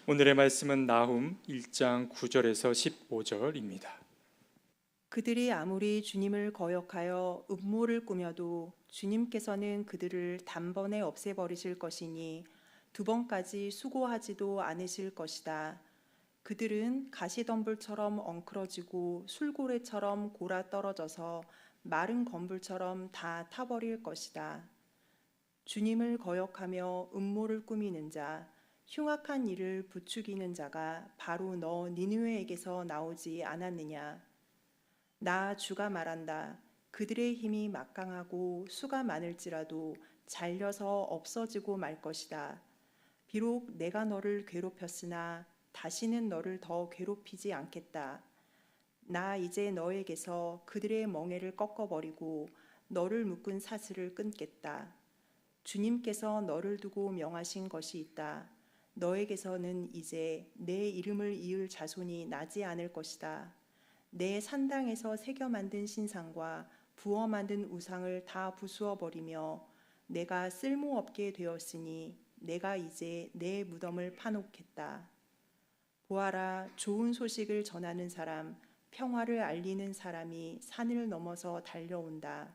오늘의 말씀은 나훔 1장 9절에서 15절입니다. 그들이 아무리 주님을 거역하여 음모를 꾸며도 주님께서는 그들을 단번에 없애버리실 것이니 두 번까지 수고하지도 않으실 것이다. 그들은 가시덤불처럼 엉클어지고 술고래처럼 골아 떨어져서 마른 건불처럼 다 타버릴 것이다. 주님을 거역하며 음모를 꾸미는 자, 흉악한 일을 부추기는 자가 바로 너 니느웨에게서 나오지 않았느냐. 나 주가 말한다. 그들의 힘이 막강하고 수가 많을지라도 잘려서 없어지고 말 것이다. 비록 내가 너를 괴롭혔으나 다시는 너를 더 괴롭히지 않겠다. 나 이제 너에게서 그들의 멍에를 꺾어버리고 너를 묶은 사슬을 끊겠다. 주님께서 너를 두고 명하신 것이 있다. 너에게서는 이제 내 이름을 이을 자손이 나지 않을 것이다. 내 산당에서 새겨 만든 신상과 부어 만든 우상을 다 부수어 버리며 내가 쓸모없게 되었으니 내가 이제 내 무덤을 파놓겠다. 보아라, 좋은 소식을 전하는 사람, 평화를 알리는 사람이 산을 넘어서 달려온다.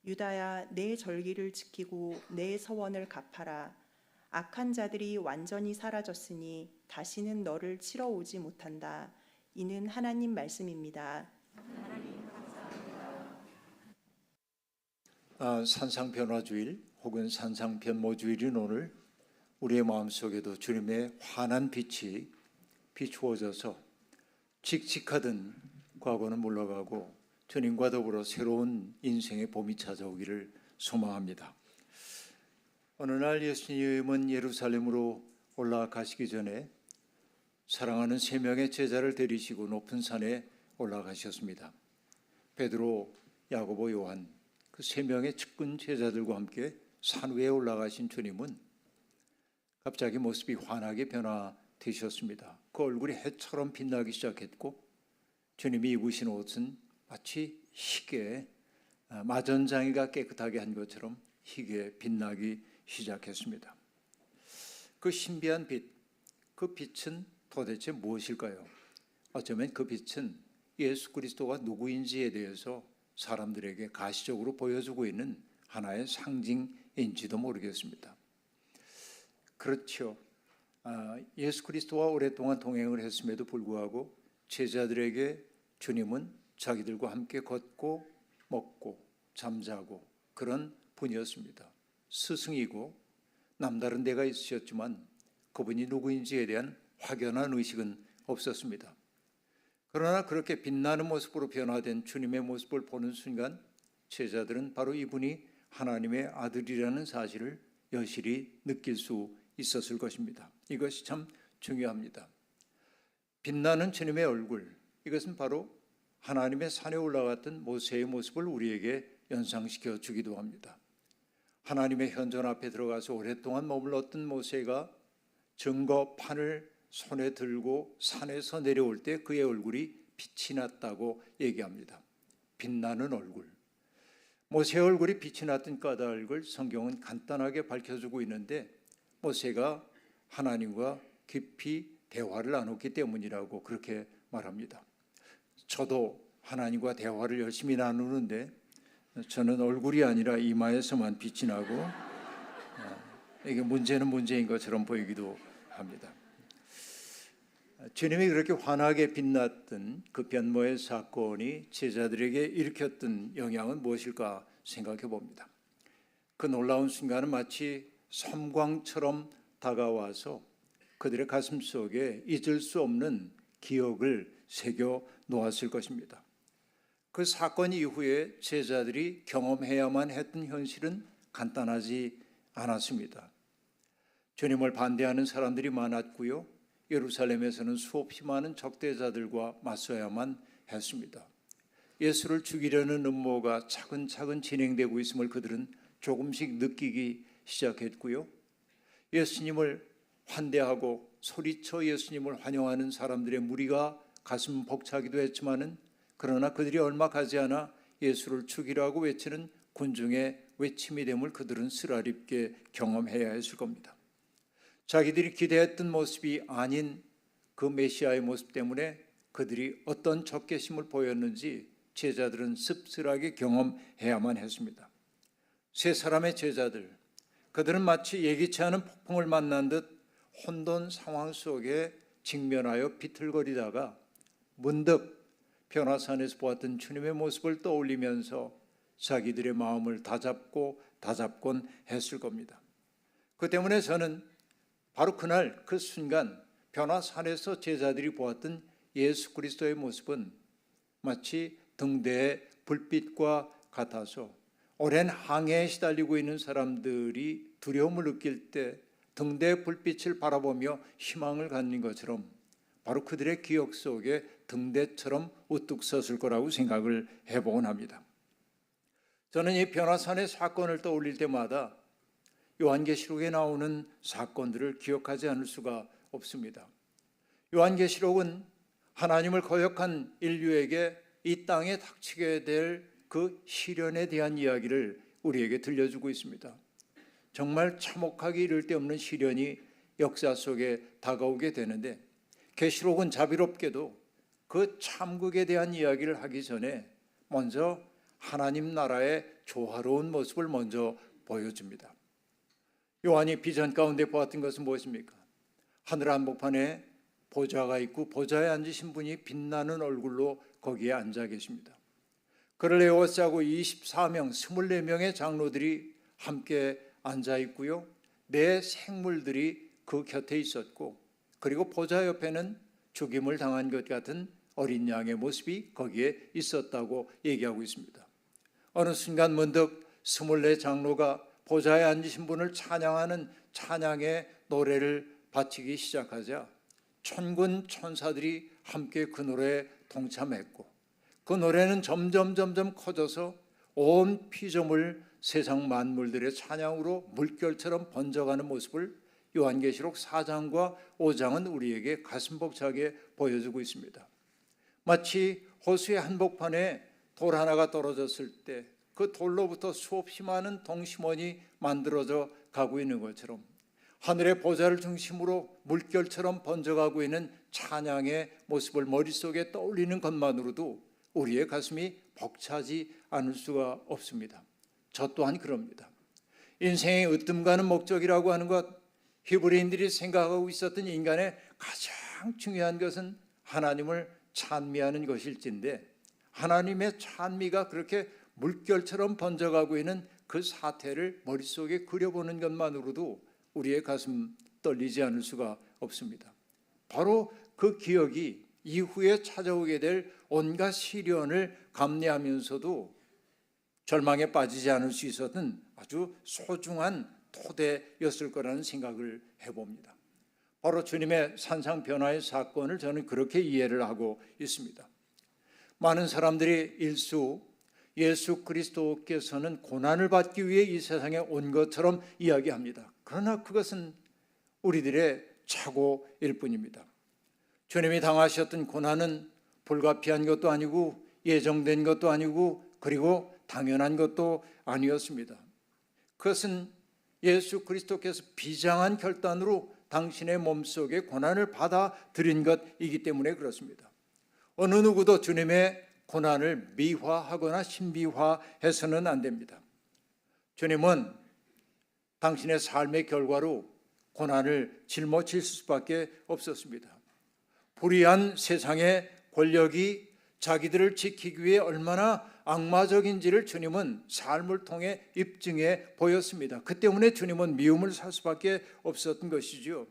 유다야, 내 절기를 지키고 내 서원을 갚아라. 악한 자들이 완전히 사라졌으니 다시는 너를 치러 오지 못한다. 이는 하나님 말씀입니다. 산상변화주일 혹은 산상변모주일인 오늘 우리의 마음속에도 주님의 환한 빛이 비추어져서 칙칙하던 과거는 물러가고 주님과 더불어 새로운 인생의 봄이 찾아오기를 소망합니다. 어느 날 예수님은 예루살렘으로 올라가시기 전에 사랑하는 세 명의 제자를 데리시고 높은 산에 올라가셨습니다. 베드로, 야고보, 요한, 그 세 명의 측근 제자들과 함께 산 위에 올라가신 주님은 갑자기 모습이 환하게 변화되셨습니다. 그 얼굴이 해처럼 빛나기 시작했고 주님이 입으신 옷은 마치 희게, 마전장이가 깨끗하게 한 것처럼 희게 빛나기 시작했습니다. 그 신비한 빛, 그 빛은 도대체 무엇일까요? 어쩌면 그 빛은 예수 그리스도가 누구인지에 대해서 사람들에게 가시적으로 보여주고 있는 하나의 상징인지도 모르겠습니다. 그렇죠. 예수 그리스도와 오랫동안 동행을 했음에도 불구하고 제자들에게 주님은 자기들과 함께 걷고 먹고 잠자고 그런 분이었습니다. 스승이고 남다른 데가 있으셨지만 그분이 누구인지에 대한 확연한 의식은 없었습니다. 그러나 그렇게 빛나는 모습으로 변화된 주님의 모습을 보는 순간 제자들은 바로 이분이 하나님의 아들이라는 사실을 여실히 느낄 수 있었을 것입니다. 이것이 참 중요합니다. 빛나는 주님의 얼굴, 이것은 바로 하나님의 산에 올라갔던 모세의 모습을 우리에게 연상시켜 주기도 합니다. 하나님의 현존 앞에 들어가서 오랫동안 머물렀던 모세가 증거판을 손에 들고 산에서 내려올 때 그의 얼굴이 빛이 났다고 얘기합니다. 빛나는 얼굴. 모세의 얼굴이 빛이 났던 까닭을 성경은 간단하게 밝혀주고 있는데 모세가 하나님과 깊이 대화를 나눴기 때문이라고 그렇게 말합니다. 저도 하나님과 대화를 열심히 나누는데 저는 얼굴이 아니라 이마에서만 빛이 나고 이게 문제는 문제인 것처럼 보이기도 합니다. 주님이 그렇게 환하게 빛났던 그 변모의 사건이 제자들에게 일으켰던 영향은 무엇일까 생각해 봅니다. 그 놀라운 순간은 마치 섬광처럼 다가와서 그들의 가슴 속에 잊을 수 없는 기억을 새겨 놓았을 것입니다. 그 사건 이후에 제자들이 경험해야만 했던 현실은 간단하지 않았습니다. 주님을 반대하는 사람들이 많았고요. 예루살렘에서는 수없이 많은 적대자들과 맞서야만 했습니다. 예수를 죽이려는 음모가 차근차근 진행되고 있음을 그들은 조금씩 느끼기 시작했고요. 예수님을 환대하고 소리쳐 예수님을 환영하는 사람들의 무리가 가슴 벅차기도 했지만은 그러나 그들이 얼마 가지 않아 예수를 죽이라고 외치는 군중의 외침이 됨을 그들은 쓰라립게 경험해야 했을 겁니다. 자기들이 기대했던 모습이 아닌 그 메시아의 모습 때문에 그들이 어떤 적개심을 보였는지 제자들은 씁쓸하게 경험해야만 했습니다. 세 사람의 제자들, 그들은 마치 예기치 않은 폭풍을 만난 듯 혼돈 상황 속에 직면하여 비틀거리다가 문득 변화산에서 보았던 주님의 모습을 떠올리면서 자기들의 마음을 다잡곤 했을 겁니다. 그 때문에 저는 바로 그날 그 순간 변화산에서 제자들이 보았던 예수 그리스도의 모습은 마치 등대의 불빛과 같아서 오랜 항해에 시달리고 있는 사람들이 두려움을 느낄 때 등대의 불빛을 바라보며 희망을 갖는 것처럼 바로 그들의 기억 속에 등대처럼 우뚝 섰을 거라고 생각을 해보곤 합니다. 저는 이 변화산의 사건을 떠올릴 때마다 요한계시록에 나오는 사건들을 기억하지 않을 수가 없습니다. 요한계시록은 하나님을 거역한 인류에게 이 땅에 닥치게 될 그 시련에 대한 이야기를 우리에게 들려주고 있습니다. 정말 참혹하기 이를 데 없는 시련이 역사 속에 다가오게 되는데 계시록은 자비롭게도 그 참극에 대한 이야기를 하기 전에 먼저 하나님 나라의 조화로운 모습을 먼저 보여줍니다. 요한이 비전 가운데 보았던 것은 무엇입니까? 하늘 한복판에 보좌가 있고 보좌에 앉으신 분이 빛나는 얼굴로 거기에 앉아 계십니다. 그를 에워싸고 24명, 24명의 장로들이 함께 앉아 있고요. 네 생물들이 그 곁에 있었고 그리고 보좌 옆에는 죽임을 당한 것 같은 어린 양의 모습이 거기에 있었다고 얘기하고 있습니다. 어느 순간 문득 24 장로가 보좌에 앉으신 분을 찬양하는 찬양의 노래를 바치기 시작하자 천군 천사들이 함께 그 노래에 동참했고 그 노래는 점점 커져서 온 피조물 세상 만물들의 찬양으로 물결처럼 번져가는 모습을 요한계시록 4장과 5장은 우리에게 가슴 벅차게 보여주고 있습니다. 마치 호수의 한복판에 돌 하나가 떨어졌을 때 그 돌로부터 수없이 많은 동심원이 만들어져 가고 있는 것처럼 하늘의 보좌를 중심으로 물결처럼 번져가고 있는 찬양의 모습을 머릿속에 떠올리는 것만으로도 우리의 가슴이 벅차지 않을 수가 없습니다. 저 또한 그럽니다. 인생의 으뜸가는 목적이라고 하는 것, 히브리인들이 생각하고 있었던 인간의 가장 중요한 것은 하나님을 찬미하는 것일진데 하나님의 찬미가 그렇게 물결처럼 번져가고 있는 그 사태를 머릿속에 그려보는 것만으로도 우리의 가슴 떨리지 않을 수가 없습니다. 바로 그 기억이 이후에 찾아오게 될 온갖 시련을 감내하면서도 절망에 빠지지 않을 수 있었던 아주 소중한 토대였을 거라는 생각을 해봅니다. 바로 주님의 산상변화의 사건을 저는 그렇게 이해를 하고 있습니다. 많은 사람들이 일수 예수 그리스도께서는 고난을 받기 위해 이 세상에 온 것처럼 이야기합니다. 그러나 그것은 우리들의 착오일 뿐입니다. 주님이 당하셨던 고난은 불가피한 것도 아니고 예정된 것도 아니고 그리고 당연한 것도 아니었습니다. 그것은 예수 그리스도께서 비장한 결단으로 당신의 몸속에 고난을 받아들인 것이기 때문에 그렇습니다. 어느 누구도 주님의 고난을 미화하거나 신비화해서는 안 됩니다. 주님은 당신의 삶의 결과로 고난을 짊어질 수밖에 없었습니다. 불의한 세상의 권력이 자기들을 지키기 위해 얼마나 악마적인지를 주님은 삶을 통해 입증해 보였습니다. 그 때문에 주님은 미움을 살 수밖에 없었던 것이죠.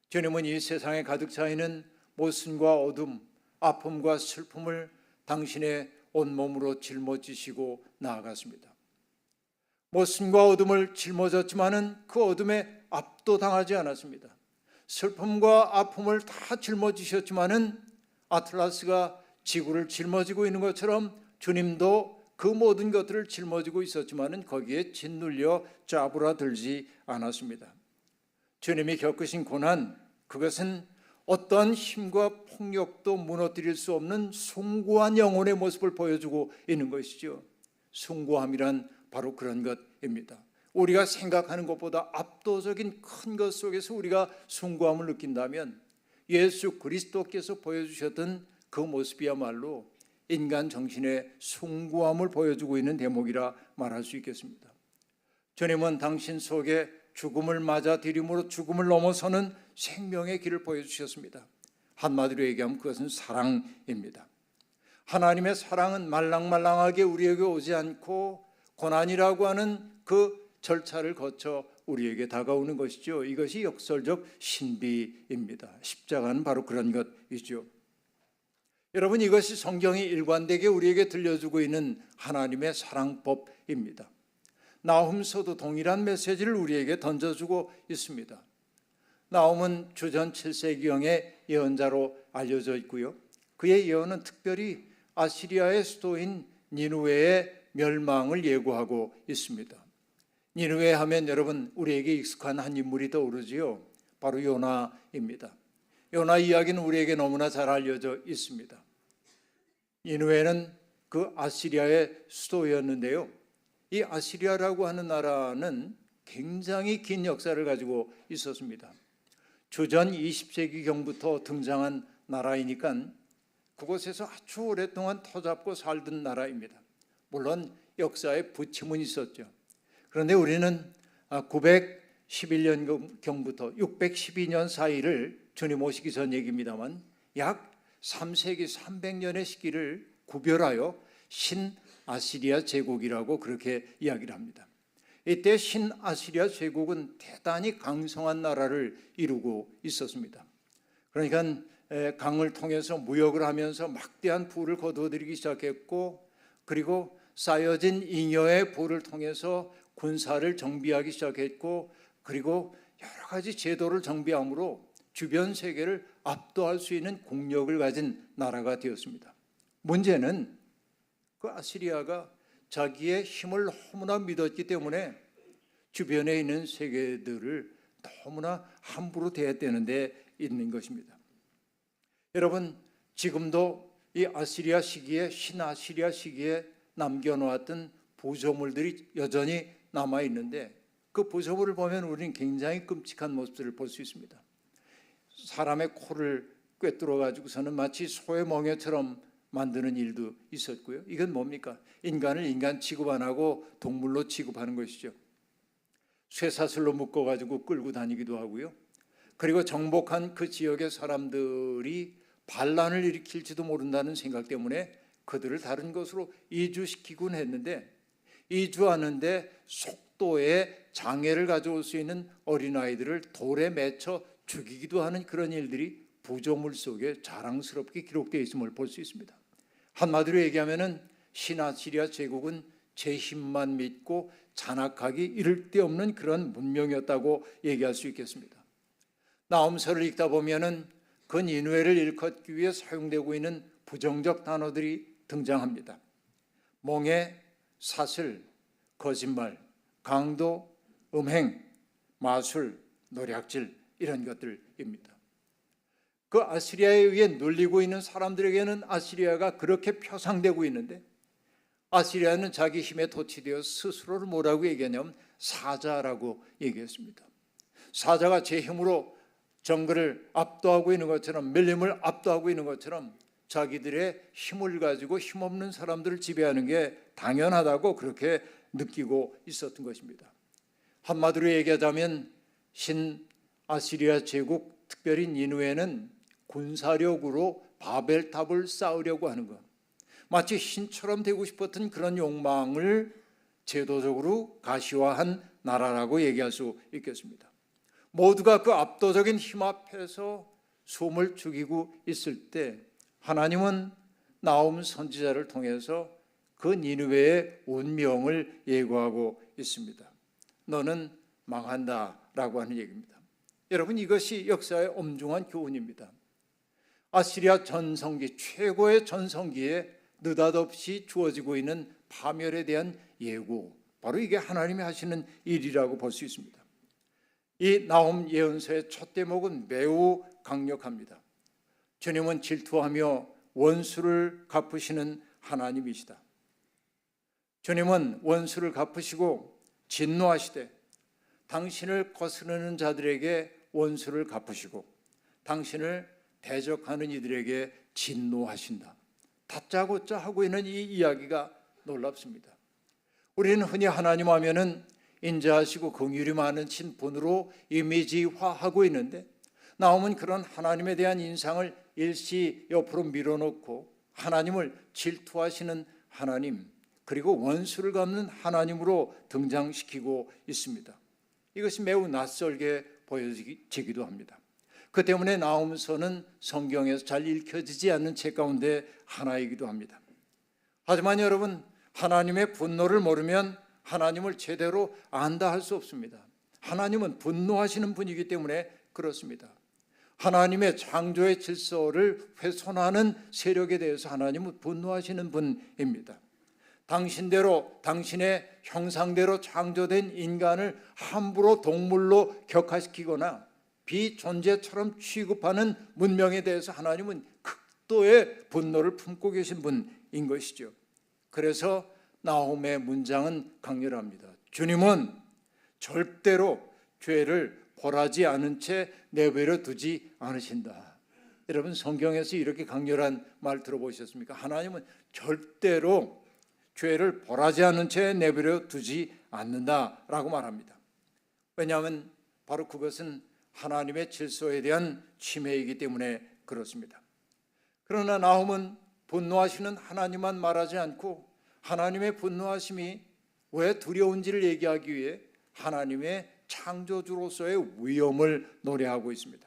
주님은 이 세상에 가득 차 있는 모순과 어둠, 아픔과 슬픔을 당신의 온몸으로 짊어지시고 나아갔습니다. 모순과 어둠을 짊어졌지만은 그 어둠에 압도당하지 않았습니다. 슬픔과 아픔을 다 짊어지셨지만은 아틀라스가 지구를 짊어지고 있는 것처럼 주님도 그 모든 것들을 짊어지고 있었지만은 거기에 짓눌려 짜부라들지 않았습니다. 주님이 겪으신 고난, 그것은 어떠한 힘과 폭력도 무너뜨릴 수 없는 숭고한 영혼의 모습을 보여주고 있는 것이죠. 숭고함이란 바로 그런 것입니다. 우리가 생각하는 것보다 압도적인 큰 것 속에서 우리가 숭고함을 느낀다면 예수 그리스도께서 보여주셨던 그 모습이야말로 인간 정신의 숭고함을 보여주고 있는 대목이라 말할 수 있겠습니다. 주님은 당신 속에 죽음을 맞아들임으로 죽음을 넘어서는 생명의 길을 보여주셨습니다. 한마디로 얘기하면 그것은 사랑입니다. 하나님의 사랑은 말랑말랑하게 우리에게 오지 않고 고난이라고 하는 그 절차를 거쳐 우리에게 다가오는 것이죠. 이것이 역설적 신비입니다. 십자가는 바로 그런 것이죠. 여러분, 이것이 성경이 일관되게 우리에게 들려주고 있는 하나님의 사랑법입니다. 나훔서도 동일한 메시지를 우리에게 던져주고 있습니다. 나훔은 주전 7세기경의 예언자로 알려져 있고요. 그의 예언은 특별히 아시리아의 수도인 니느웨의 멸망을 예고하고 있습니다. 니느웨 하면 여러분 우리에게 익숙한 한 인물이 떠오르지요. 바로 요나입니다. 요나 이야기는 우리에게 너무나 잘 알려져 있습니다. 니느웨는 그 아시리아의 수도였는데요. 이 아시리아라고 하는 나라는 굉장히 긴 역사를 가지고 있었습니다. 주전 20세기경부터 등장한 나라이니까 그곳에서 아주 오랫동안 터잡고 살던 나라입니다. 물론 역사에 부침은 있었죠. 그런데 우리는 911년경부터 612년 사이를 주님 오시기 전 얘기입니다만 약 3세기 300년의 시기를 구별하여 신아시리아 제국이라고 그렇게 이야기를 합니다. 이때 신아시리아 제국은 대단히 강성한 나라를 이루고 있었습니다. 그러니까 강을 통해서 무역을 하면서 막대한 부를 거두어들이기 시작했고, 그리고 쌓여진 잉여의 부를 통해서 군사를 정비하기 시작했고, 그리고 여러 가지 제도를 정비함으로 주변 세계를 압도할 수 있는 국력을 가진 나라가 되었습니다. 문제는 그 아시리아가 자기의 힘을 너무나 믿었기 때문에 주변에 있는 세계들을 너무나 함부로 대했다는 데 있는 것입니다. 여러분, 지금도 이 아시리아 시기에, 신아시리아 시기에 남겨놓았던 부조물들이 여전히 남아있는데 그 부조물을 보면 우리는 굉장히 끔찍한 모습들을 볼 수 있습니다. 사람의 코를 꿰뚫어 가지고서는 마치 소의 멍에처럼 만드는 일도 있었고요. 이건 뭡니까? 인간을 인간 취급 안 하고 동물로 취급하는 것이죠. 쇠사슬로 묶어가지고 끌고 다니기도 하고요. 그리고 정복한 그 지역의 사람들이 반란을 일으킬지도 모른다는 생각 때문에 그들을 다른 곳으로 이주시키곤 했는데, 이주하는데 속도에 장애를 가져올 수 있는 어린아이들을 돌에 맺혀 죽이기도 하는 그런 일들이 부조물 속에 자랑스럽게 기록되어 있음을 볼 수 있습니다. 한마디로 얘기하면 신아시리아 제국은 제 힘만 믿고 잔악하기 이를 데 없는 그런 문명이었다고 얘기할 수 있겠습니다. 나훔서를 읽다 보면은 그 니느웨를 일컫기 위해 사용되고 있는 부정적 단어들이 등장합니다. 몽해, 사슬, 거짓말, 강도, 음행, 마술, 노략질, 이런 것들입니다. 그 아시리아에 의해 눌리고 있는 사람들에게는 아시리아가 그렇게 표상되고 있는데, 아시리아는 자기 힘에 도취되어 스스로를 뭐라고 얘기하냐면 사자라고 얘기했습니다. 사자가 제 힘으로 정글을 압도하고 있는 것처럼, 밀림을 압도하고 있는 것처럼 자기들의 힘을 가지고 힘없는 사람들을 지배하는 게 당연하다고 그렇게 느끼고 있었던 것입니다. 한마디로 얘기하자면 신아시리아 제국, 특별히 니느웨는 군사력으로 바벨탑을 쌓으려고 하는 것, 마치 신처럼 되고 싶었던 그런 욕망을 제도적으로 가시화한 나라라고 얘기할 수 있겠습니다. 모두가 그 압도적인 힘 앞에서 숨을 죽이고 있을 때 하나님은 나훔 선지자를 통해서 그 니느웨의 운명을 예고하고 있습니다. 너는 망한다라고 하는 얘기입니다. 여러분, 이것이 역사의 엄중한 교훈입니다. 아시리아 전성기, 최고의 전성기에 느닷없이 주어지고 있는 파멸에 대한 예고, 바로 이게 하나님이 하시는 일이라고 볼 수 있습니다. 이 나훔 예언서의 첫 대목은 매우 강력합니다. 주님은 질투하며 원수를 갚으시는 하나님이시다. 주님은 원수를 갚으시고 진노하시되 당신을 거스르는 자들에게 원수를 갚으시고 당신을 대적하는 이들에게 진노하신다. 다짜고짜 하고 있는 이 이야기가 놀랍습니다. 우리는 흔히 하나님 하면은 인자하시고 긍휼이 많으신 분으로 이미지화하고 있는데 나오면 그런 하나님에 대한 인상을 일시 옆으로 밀어놓고 하나님을 질투하시는 하나님, 그리고 원수를 갚는 하나님으로 등장시키고 있습니다. 이것이 매우 낯설게 보여지기도 합니다. 그 때문에 나홈서는 성경에서 잘 읽혀지지 않는 책 가운데 하나이기도 합니다. 하지만 여러분, 하나님의 분노를 모르면 하나님을 제대로 안다 할 수 없습니다. 하나님은 분노하시는 분이기 때문에 그렇습니다. 하나님의 창조의 질서를 훼손하는 세력에 대해서 하나님은 분노하시는 분입니다. 당신대로, 당신의 형상대로 창조된 인간을 함부로 동물로 격화시키거나 비존재처럼 취급하는 문명에 대해서 하나님은 극도의 분노를 품고 계신 분인 것이죠. 그래서 나홈의 문장은 강렬합니다. 주님은 절대로 죄를 벌하지 않은 채 내버려 두지 않으신다. 여러분, 성경에서 이렇게 강렬한 말 들어보셨습니까? 하나님은 절대로 죄를 벌하지 않은 채 내버려 두지 않는다라고 말합니다. 왜냐하면 바로 그것은 하나님의 질서에 대한 침해이기 때문에 그렇습니다. 그러나 나홈은 분노하시는 하나님만 말하지 않고 하나님의 분노하심이 왜 두려운지를 얘기하기 위해 하나님의 창조주로서의 위엄을 노래하고 있습니다.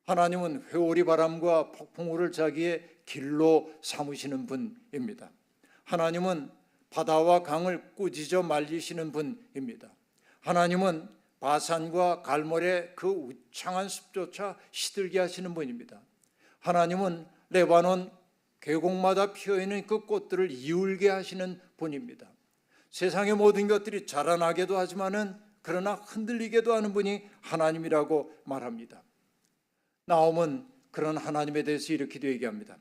하나님은 회오리 바람과 폭풍우를 자기의 길로 삼으시는 분입니다. 하나님은 바다와 강을 꾸짖어 말리시는 분입니다. 하나님은 바산과 갈멜의 그 우창한 숲조차 시들게 하시는 분입니다. 하나님은 레바논 계곡마다 피어있는 그 꽃들을 이울게 하시는 분입니다. 세상의 모든 것들이 자라나게도 하지만은 그러나 흔들리게도 하는 분이 하나님이라고 말합니다. 나홈은 그런 하나님에 대해서 이렇게도 얘기합니다.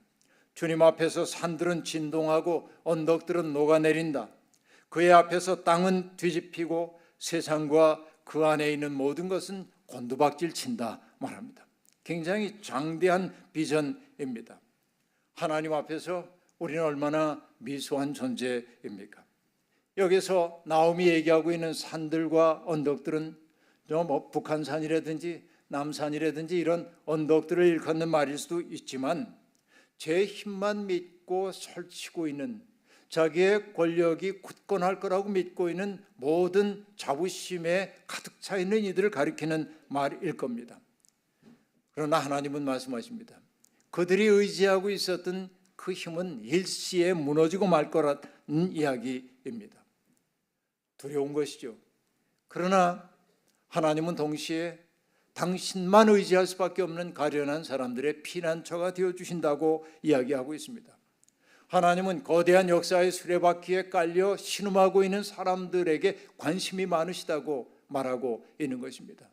주님 앞에서 산들은 진동하고 언덕들은 녹아내린다. 그의 앞에서 땅은 뒤집히고 세상과 그 안에 있는 모든 것은 곤두박질 친다 말합니다. 굉장히 장대한 비전입니다. 하나님 앞에서 우리는 얼마나 미소한 존재입니까? 여기서 나홈이 얘기하고 있는 산들과 언덕들은 북한산이라든지 남산이라든지 이런 언덕들을 일컫는 말일 수도 있지만 제 힘만 믿고 설치고 있는, 자기의 권력이 굳건할 거라고 믿고 있는 모든 자부심에 가득 차 있는 이들을 가리키는 말일 겁니다. 그러나 하나님은 말씀하십니다. 그들이 의지하고 있었던 그 힘은 일시에 무너지고 말 거라는 이야기입니다. 두려운 것이죠. 그러나 하나님은 동시에 당신만 의지할 수밖에 없는 가련한 사람들의 피난처가 되어주신다고 이야기하고 있습니다. 하나님은 거대한 역사의 수레바퀴에 깔려 신음하고 있는 사람들에게 관심이 많으시다고 말하고 있는 것입니다.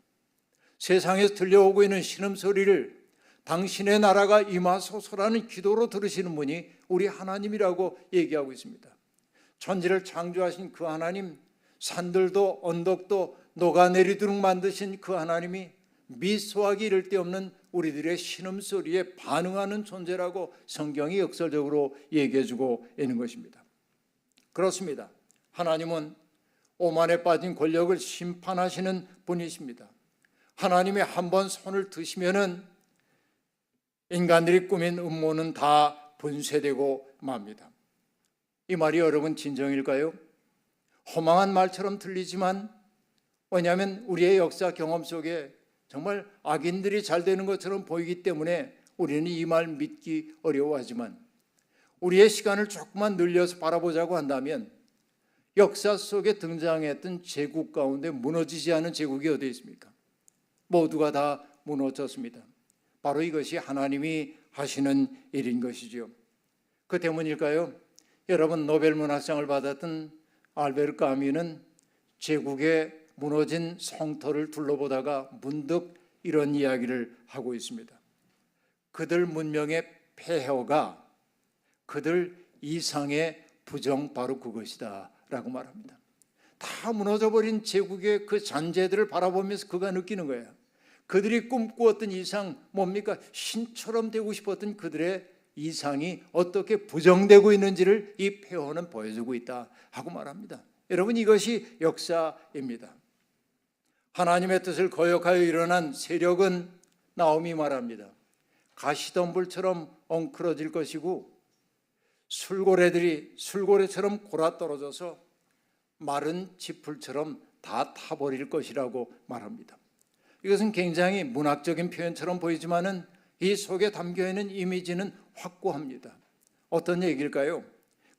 세상에서 들려오고 있는 신음소리를 당신의 나라가 임하소서라는 기도로 들으시는 분이 우리 하나님이라고 얘기하고 있습니다. 천지를 창조하신 그 하나님, 산들도 언덕도 녹아내리도록 만드신 그 하나님이 미소하기 이를 데 없는 우리들의 신음소리에 반응하는 존재라고 성경이 역설적으로 얘기해주고 있는 것입니다. 그렇습니다. 하나님은 오만에 빠진 권력을 심판하시는 분이십니다. 하나님이 한번 손을 드시면은 인간들이 꾸민 음모는 다 분쇄되고 맙니다. 이 말이 여러분 진정일까요? 허망한 말처럼 들리지만, 왜냐하면 우리의 역사 경험 속에 정말 악인들이 잘 되는 것처럼 보이기 때문에 우리는 이 말 믿기 어려워하지만, 우리의 시간을 조금만 늘려서 바라보자고 한다면 역사 속에 등장했던 제국 가운데 무너지지 않은 제국이 어디 있습니까? 모두가 다 무너졌습니다. 바로 이것이 하나님이 하시는 일인 것이죠. 그 때문일까요? 여러분, 노벨 문학상을 받았던 알베르 까뮈는 제국의 무너진 성터를 둘러보다가 문득 이런 이야기를 하고 있습니다. 그들 문명의 폐허가 그들 이상의 부정 바로 그것이다 라고 말합니다. 다 무너져버린 제국의 그 잔재들을 바라보면서 그가 느끼는 거예요. 그들이 꿈꾸었던 이상 뭡니까? 신처럼 되고 싶었던 그들의 이상이 어떻게 부정되고 있는지를 이 표현은 보여주고 있다 하고 말합니다. 여러분, 이것이 역사입니다. 하나님의 뜻을 거역하여 일어난 세력은 나오미 말합니다. 가시덤불처럼 엉클어질 것이고 술고래들이 술고래처럼 골아떨어져서 마른 지풀처럼 다 타버릴 것이라고 말합니다. 이것은 굉장히 문학적인 표현처럼 보이지만은 이 속에 담겨있는 이미지는 확고합니다. 어떤 얘기일까요?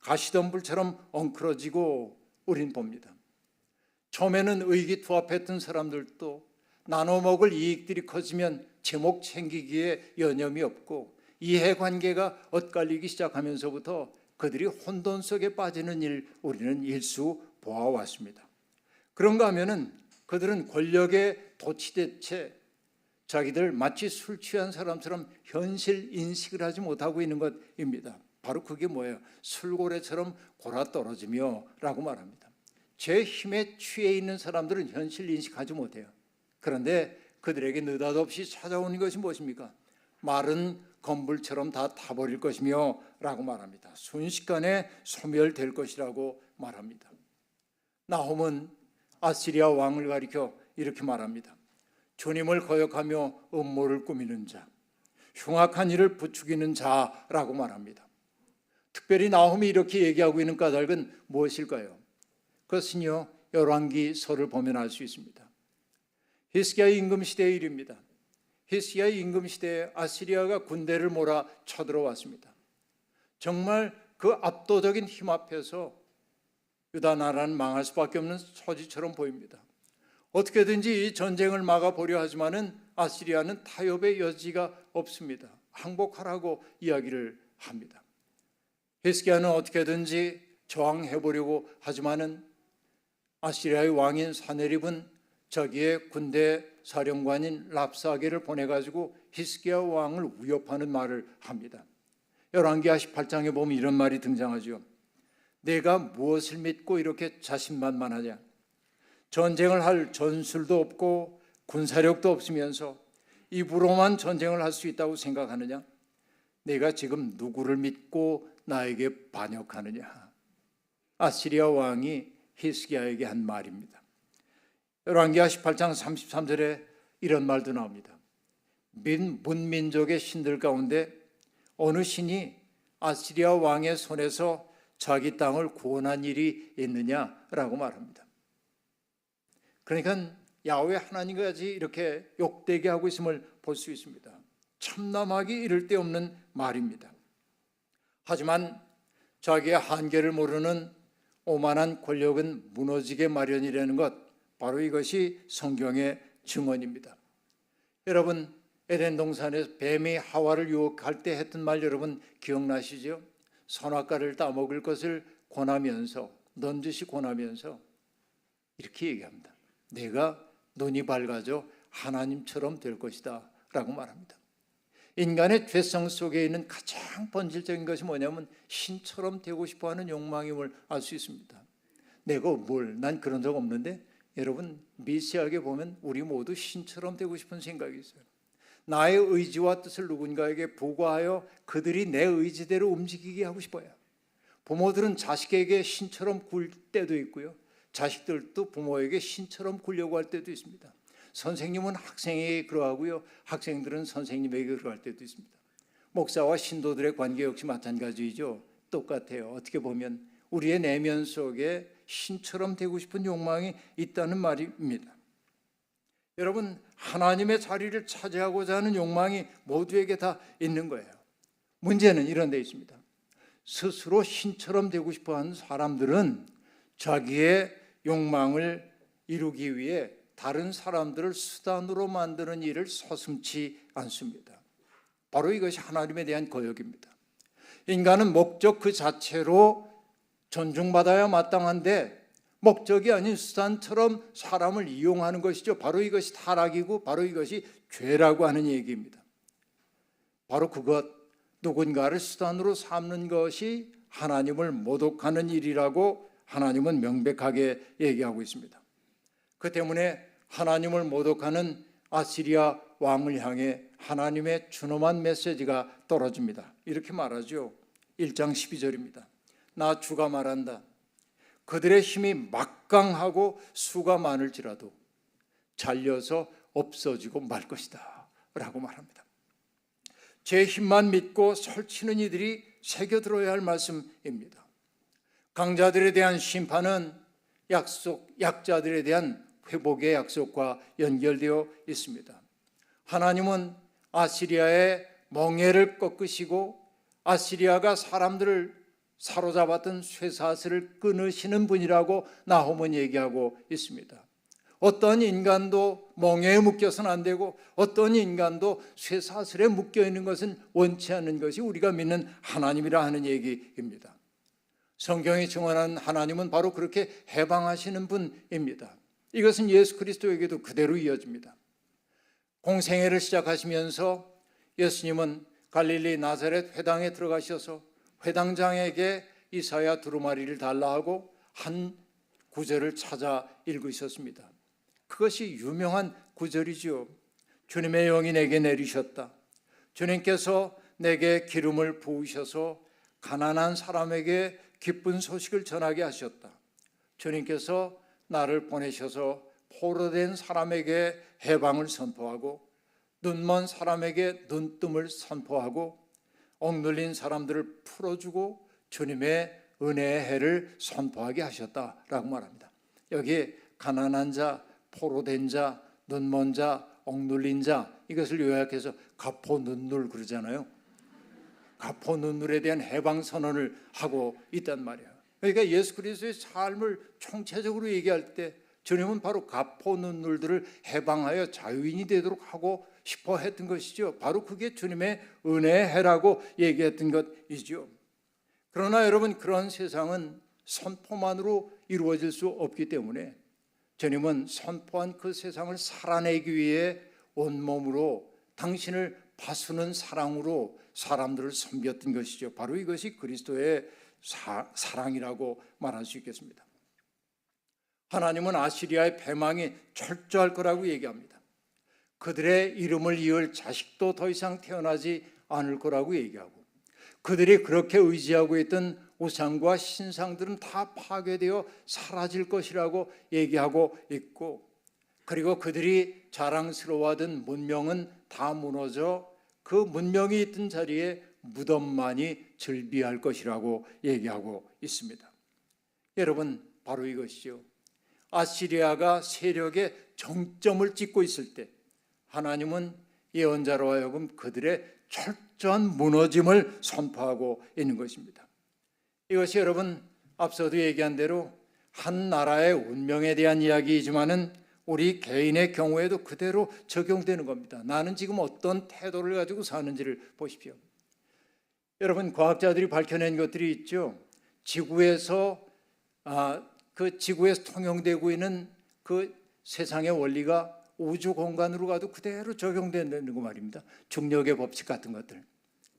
가시덤불처럼 엉클어지고 우린 봅니다. 처음에는 의기투합했던 사람들도 나눠 먹을 이익들이 커지면 제목 챙기기에 여념이 없고 이해관계가 엇갈리기 시작하면서부터 그들이 혼돈 속에 빠지는 일 우리는 일수 보아왔습니다. 그런가 하면은 그들은 권력에 도취된 채 자기들 마치 술 취한 사람처럼 현실 인식을 하지 못하고 있는 것입니다. 바로 그게 뭐예요? 술고래처럼 골아떨어지며 라고 말합니다. 제 힘에 취해 있는 사람들은 현실 인식하지 못해요. 그런데 그들에게 느닷없이 찾아오는 것이 무엇입니까? 마른 건불처럼 다 타버릴 것이며 라고 말합니다. 순식간에 소멸될 것이라고 말합니다. 나홈은 아시리아 왕을 가리켜 이렇게 말합니다. 주님을 거역하며 음모를 꾸미는 자, 흉악한 일을 부추기는 자라고 말합니다. 특별히 나홈이 이렇게 얘기하고 있는 까닭은 무엇일까요? 그것은요, 열왕기서를 보면 알 수 있습니다. 히스기야의 임금 시대의 일입니다. 히스기야의 임금 시대에 아시리아가 군대를 몰아 쳐들어왔습니다. 정말 그 압도적인 힘 앞에서 유다 나라는 망할 수밖에 없는 처지처럼 보입니다. 어떻게든지 이 전쟁을 막아보려 하지만은 아시리아는 타협의 여지가 없습니다. 항복하라고 이야기를 합니다. 히스기야는 어떻게든지 저항해보려고 하지만은 아시리아의 왕인 사네립은 자기의 군대 사령관인 랍사게를 보내가지고 히스기야 왕을 위협하는 말을 합니다. 열왕기하 18장에 보면 이런 말이 등장하죠. 내가 무엇을 믿고 이렇게 자신만만하냐? 전쟁을 할 전술도 없고 군사력도 없으면서 입으로만 전쟁을 할 수 있다고 생각하느냐? 내가 지금 누구를 믿고 나에게 반역하느냐? 아시리아 왕이 히스기야에게 한 말입니다. 열왕기하 18장 33절에 이런 말도 나옵니다. 문민족의 신들 가운데 어느 신이 아시리아 왕의 손에서 자기 땅을 구원한 일이 있느냐라고 말합니다. 그러니까 야훼 하나님까지 이렇게 욕되게 하고 있음을 볼 수 있습니다. 참남하기 이를 데 없는 말입니다. 하지만 자기의 한계를 모르는 오만한 권력은 무너지게 마련이라는 것, 바로 이것이 성경의 증언입니다. 여러분, 에덴 동산에서 뱀이 하와를 유혹할 때 했던 말 여러분 기억나시죠? 선악과를 따먹을 것을 권하면서, 넌지시 권하면서 이렇게 얘기합니다. 내가 눈이 밝아져 하나님처럼 될 것이다 라고 말합니다. 인간의 죄성 속에 있는 가장 본질적인 것이 뭐냐면 신처럼 되고 싶어하는 욕망임을 알 수 있습니다. 내가 난 그런 적 없는데 여러분 미세하게 보면 우리 모두 신처럼 되고 싶은 생각이 있어요. 나의 의지와 뜻을 누군가에게 부과하여 그들이 내 의지대로 움직이게 하고 싶어요. 부모들은 자식에게 신처럼 굴 때도 있고요. 자식들도 부모에게 신처럼 굴려고 할 때도 있습니다. 선생님은 학생에게 그러하고요. 학생들은 선생님에게 그러할 때도 있습니다. 목사와 신도들의 관계 역시 마찬가지죠. 똑같아요. 어떻게 보면 우리의 내면 속에 신처럼 되고 싶은 욕망이 있다는 말입니다. 여러분, 하나님의 자리를 차지하고자 하는 욕망이 모두에게 다 있는 거예요. 문제는 이런 데 있습니다. 스스로 신처럼 되고 싶어하는 사람들은 자기의 욕망을 이루기 위해 다른 사람들을 수단으로 만드는 일을 서슴지 않습니다. 바로 이것이 하나님에 대한 거역입니다. 인간은 목적 그 자체로 존중받아야 마땅한데 목적이 아닌 수단처럼 사람을 이용하는 것이죠. 바로 이것이 타락이고 바로 이것이 죄라고 하는 얘기입니다. 바로 그것, 누군가를 수단으로 삼는 것이 하나님을 모독하는 일이라고 하나님은 명백하게 얘기하고 있습니다. 그 때문에 하나님을 모독하는 아시리아 왕을 향해 하나님의 준엄한 메시지가 떨어집니다. 이렇게 말하죠. 1장 12절입니다. 나 주가 말한다. 그들의 힘이 막강하고 수가 많을지라도 잘려서 없어지고 말 것이다 라고 말합니다. 제 힘만 믿고 설치는 이들이 새겨들어야 할 말씀입니다. 강자들에 대한 심판은 약자들에 대한 회복의 약속과 연결되어 있습니다. 하나님은 아시리아의 멍에를 꺾으시고 아시리아가 사람들을 사로잡았던 쇠사슬을 끊으시는 분이라고 나홈은 얘기하고 있습니다. 어떤 인간도 멍에에 묶여서는 안 되고 어떤 인간도 쇠사슬에 묶여 있는 것은 원치 않는 것이 우리가 믿는 하나님이라 하는 얘기입니다. 성경이 증언하는 하나님은 바로 그렇게 해방하시는 분입니다. 이것은 예수 그리스도에게도 그대로 이어집니다. 공생애를 시작하시면서 예수님은 갈릴리 나사렛 회당에 들어가셔서 회당장에게 이사야 두루마리를 달라 하고 한 구절을 찾아 읽으셨습니다. 그것이 유명한 구절이죠. 주님의 영이 내게 내리셨다. 주님께서 내게 기름을 부으셔서 가난한 사람에게 기쁜 소식을 전하게 하셨다. 주님께서 나를 보내셔서 포로된 사람에게 해방을 선포하고 눈먼 사람에게 눈뜸을 선포하고 억눌린 사람들을 풀어주고 주님의 은혜의 해를 선포하게 하셨다라고 말합니다. 여기에 가난한 자, 포로된 자, 눈먼 자, 억눌린 자, 이것을 요약해서 가포눈눌 그러잖아요. 가포눈눌에 대한 해방 선언을 하고 있단 말이에요. 그러니까 예수 그리스도의 삶을 총체적으로 얘기할 때 주님은 바로 가포눈눌들을 해방하여 자유인이 되도록 하고 싶어 했던 것이죠. 바로 그게 주님의 은혜의 해라고 얘기했던 것이죠. 그러나 여러분, 그런 세상은 선포만으로 이루어질 수 없기 때문에 주님은 선포한 그 세상을 살아내기 위해 온몸으로 당신을 바수는 사랑으로 사람들을 섬겼던 것이죠. 바로 이것이 그리스도의 사랑이라고 말할 수 있겠습니다. 하나님은 아시리아의 패망이 철저할 거라고 얘기합니다. 그들의 이름을 이을 자식도 더 이상 태어나지 않을 거라고 얘기하고, 그들이 그렇게 의지하고 있던 우상과 신상들은 다 파괴되어 사라질 것이라고 얘기하고 있고, 그리고 그들이 자랑스러워하던 문명은 다 무너져 그 문명이 있던 자리에 무덤만이 즐비할 것이라고 얘기하고 있습니다. 여러분, 바로 이것이죠. 아시리아가 세력의 정점을 찍고 있을 때 하나님은 예언자로 하여금 그들의 철저한 무너짐을 선포하고 있는 것입니다. 이것이 여러분, 앞서도 얘기한 대로 한 나라의 운명에 대한 이야기이지만은 우리 개인의 경우에도 그대로 적용되는 겁니다. 나는 지금 어떤 태도를 가지고 사는지를 보십시오. 여러분, 과학자들이 밝혀낸 것들이 있죠. 지구에서 통용되고 있는 그 세상의 원리가 우주 공간으로 가도 그대로 적용된다는 거 말입니다. 중력의 법칙 같은 것들.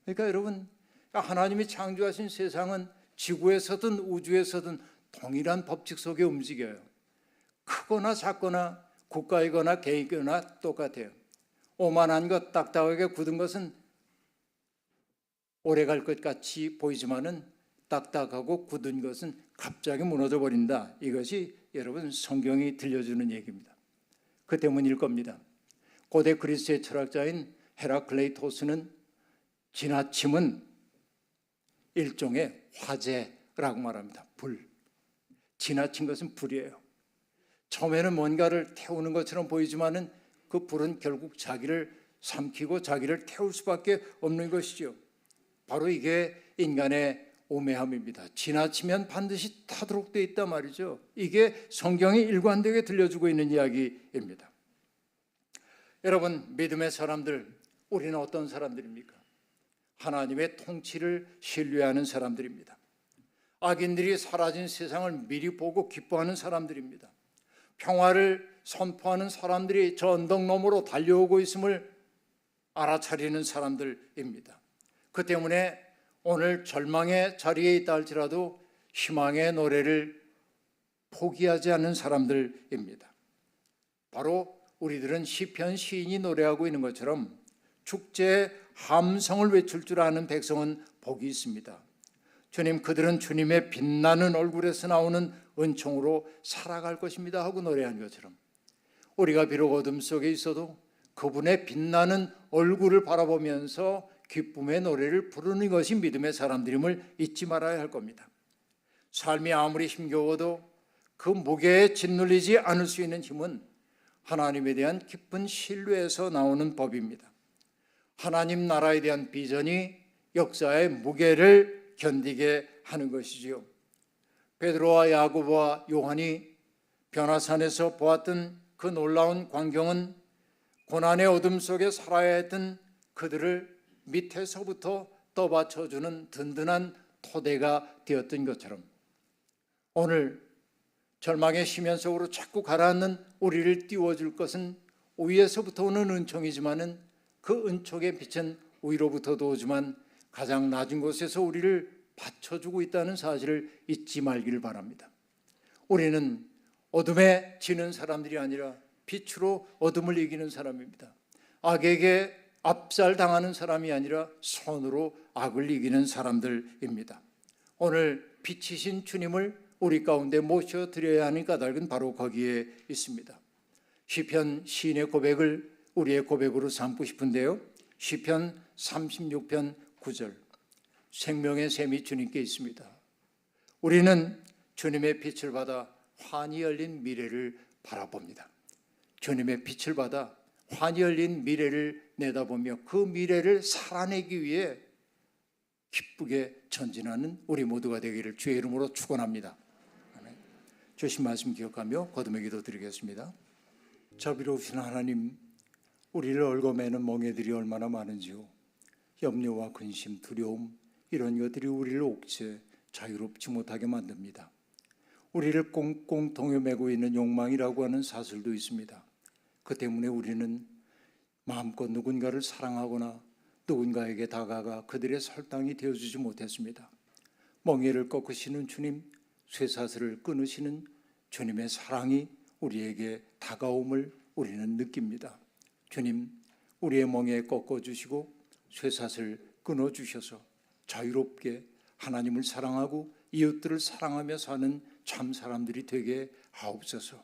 그러니까 여러분, 하나님이 창조하신 세상은 지구에서든 우주에서든 동일한 법칙 속에 움직여요. 크거나 작거나 국가이거나 개인이거나 똑같아요. 오만한 것, 딱딱하게 굳은 것은 오래갈 것 같이 보이지만은 딱딱하고 굳은 것은 갑자기 무너져 버린다. 이것이 여러분 성경이 들려주는 얘기입니다. 그 때문일 겁니다. 고대 그리스의 철학자인 헤라클레이토스는 지나침은 일종의 화재라고 말합니다. 불. 지나친 것은 불이에요. 처음에는 뭔가를 태우는 것처럼 보이지만은 그 불은 결국 자기를 삼키고 자기를 태울 수밖에 없는 것이죠. 바로 이게 인간의 오매함입니다. 지나치면 반드시 타도록 되어 있단 말이죠. 이게 성경이 일관되게 들려주고 있는 이야기입니다. 여러분, 믿음의 사람들, 우리는 어떤 사람들입니까? 하나님의 통치를 신뢰하는 사람들입니다. 악인들이 사라진 세상을 미리 보고 기뻐하는 사람들입니다. 평화를 선포하는 사람들이 저 언덕 너머로 달려오고 있음을 알아차리는 사람들입니다. 그 때문에 오늘 절망의 자리에 있다 할지라도 희망의 노래를 포기하지 않는 사람들입니다. 바로 우리들은 시편 시인이 노래하고 있는 것처럼 축제의 함성을 외칠 줄 아는 백성은 복이 있습니다. 주님, 그들은 주님의 빛나는 얼굴에서 나오는 은총으로 살아갈 것입니다 하고 노래한 것처럼 우리가 비록 어둠 속에 있어도 그분의 빛나는 얼굴을 바라보면서 기쁨의 노래를 부르는 것이 믿음의 사람들임을 잊지 말아야 할 겁니다. 삶이 아무리 힘겨워도 그 무게에 짓눌리지 않을 수 있는 힘은 하나님에 대한 깊은 신뢰에서 나오는 법입니다. 하나님 나라에 대한 비전이 역사의 무게를 견디게 하는 것이지요. 베드로와 야고보와 요한이 변화산에서 보았던 그 놀라운 광경은 고난의 어둠 속에 살아야 했던 그들을 밑에서부터 떠받쳐주는 든든한 토대가 되었던 것처럼 오늘 절망의 심연 속으로 자꾸 가라앉는 우리를 띄워줄 것은 위에서부터 오는 은총이지만은 그 은총의 빛은 위로부터도 오지만 가장 낮은 곳에서 우리를 받쳐주고 있다는 사실을 잊지 말기를 바랍니다. 우리는 어둠에 지는 사람들이 아니라 빛으로 어둠을 이기는 사람입니다. 악에게 압살당하는 사람이 아니라 선으로 악을 이기는 사람들입니다. 오늘 빛이신 주님을 우리 가운데 모셔드려야 하는 까닭은 바로 거기에 있습니다. 시편 시인의 고백을 우리의 고백으로 삼고 싶은데요. 시편 36편 9절 생명의 샘이 주님께 있습니다. 우리는 주님의 빛을 받아 환히 열린 미래를 바라봅니다. 주님의 빛을 받아 환히 열린 미래를 내다보며 그 미래를 살아내기 위해 기쁘게 전진하는 우리 모두가 되기를 주의 이름으로 축원합니다. 아멘. 주신 말씀 기억하며 거듭의 기도 드리겠습니다. 자비로우신 하나님, 우리를 얽어매는 멍에들이 얼마나 많은지요. 염려와 근심, 두려움 이런 것들이 우리를 옥죄 자유롭지 못하게 만듭니다. 우리를 꽁꽁 동여매고 있는 욕망이라고 하는 사슬도 있습니다. 그 때문에 우리는 마음껏 누군가를 사랑하거나 누군가에게 다가가 그들의 설당이 되어주지 못했습니다. 멍에를 꺾으시는 주님, 쇠사슬을 끊으시는 주님의 사랑이 우리에게 다가옴을 우리는 느낍니다. 주님, 우리의 멍에 꺾어주시고 쇠사슬 끊어주셔서 자유롭게 하나님을 사랑하고 이웃들을 사랑하며 사는 참 사람들이 되게 하옵소서.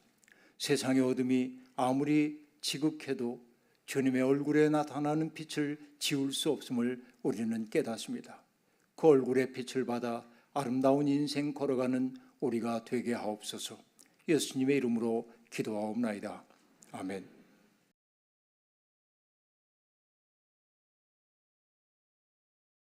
세상의 어둠이 아무리 지극해도 주님의 얼굴에 나타나는 빛을 지울 수 없음을 우리는 깨닫습니다. 그 얼굴의 빛을 받아 아름다운 인생 걸어가는 우리가 되게 하옵소서. 예수님의 이름으로 기도하옵나이다. 아멘.